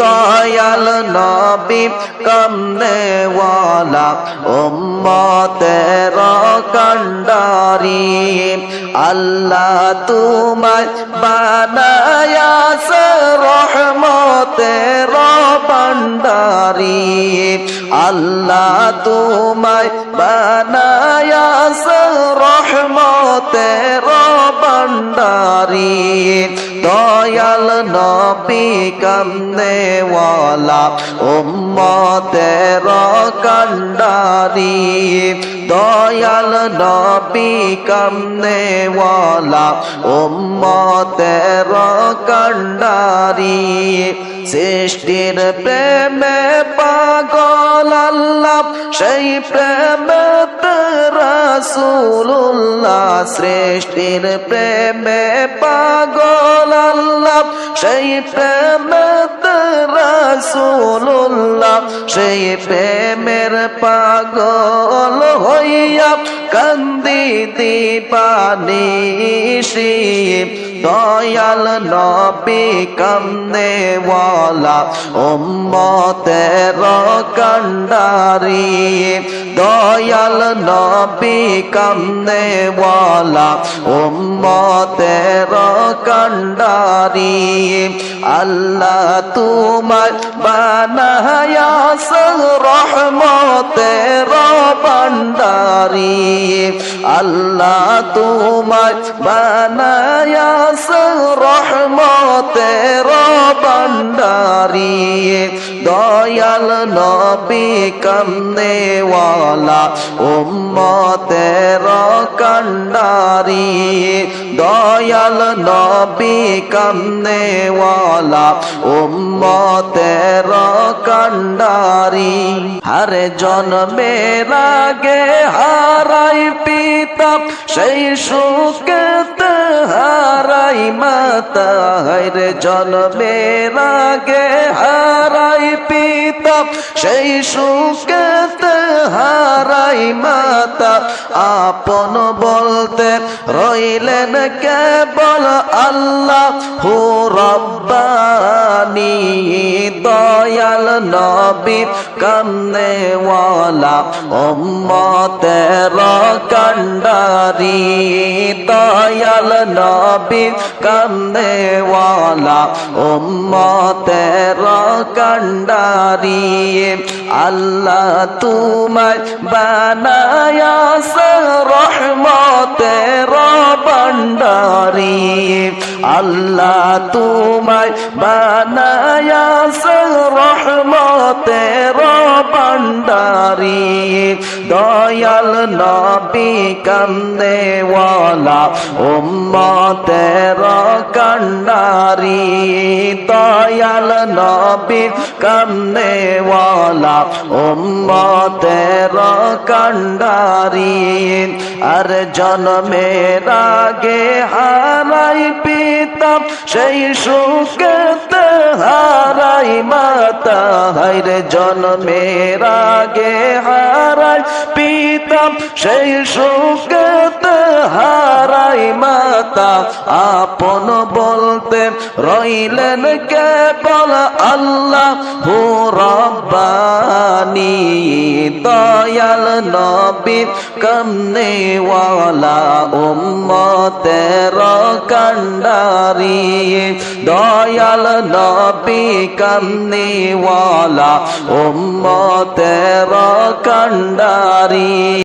দয়াল নবী কামনেওয়ালা উম্মতের কান্ডারি আল্লাহ তোমায় বানায়াছে রহমতের ভান্ডারি আল্লাহ তোমায় বানায়াছে রহমতের ভান্ডারি দয়াল নবী কামনেওয়ালা উম্মতের কান্ডারি দয়াল নবী কামনেওয়ালা উম্মতের কান্ডারি সৃষ্টির প্রেমে পাগল আল্লাহ সেই প্রেমে রাসূলুল্লাহ সৃষ্টির প্রেমে পাগল আল্লাহ সেই প্রেমে রাসূলুল্লাহ সেই প্রেমের পাগল হইয়া কান্দি দিবানিশি দয়াল নবী কামনেওয়ালা উম্মতের কান্ডারি দয়াল নবী কামনেওয়ালা উম্মতের কান্ডারি আল্লাহ তোমায় বানায়াছে রহমতের ভান্ডারি আল্লাহ তোমায় বানায়াছে রহমতের ভান্ডারি দয়াল নবী কামনেওয়ালা উম্মতের কান্ডারি দয়াল নবী কামনেওয়ালা উম্মতের কান্ডারি হরে জন্মের আগে হারাই পিতা সেই সুখেতে হারাই মাতা হরে জন্মের আগে হারাই পিতা সেই সুখেতে হারাই মাতা আপন বলতে রইলেন কেবল আল্লাহ হু রব্বানি দয়াল নবী কামনেওয়ালা উম্মতের কান্ডারি দয়াল নবী কামনেওয়ালা উম্মতের কান্ডারি আল্লাহ তোমায় বানায়াছে রহমতের ভান্ডারি আল্লাহ তোমায় বানায়াছে রহমতের ভান্ডারি দয়াল নবী কামনেওয়ালা উম্মতের কান্ডারি দয়াল নবী কামনেওয়ালা উম্মতের কান্ডারি আর জন্মের আগে হারাই পিতা সেই সুখেতে হারাই মাতা হায়রে জন্মের আগে হারাই পিতা সেই সুখেতে হারাই মাতা আপন বলতে রইলেন কেবল আল্লাহ হু রব্বানি দয়াল নবী কামনেওয়ালা উম্মতের কান্ডারি দয়াল নবী কামনেওয়ালা উম্মতের কান্ডারি।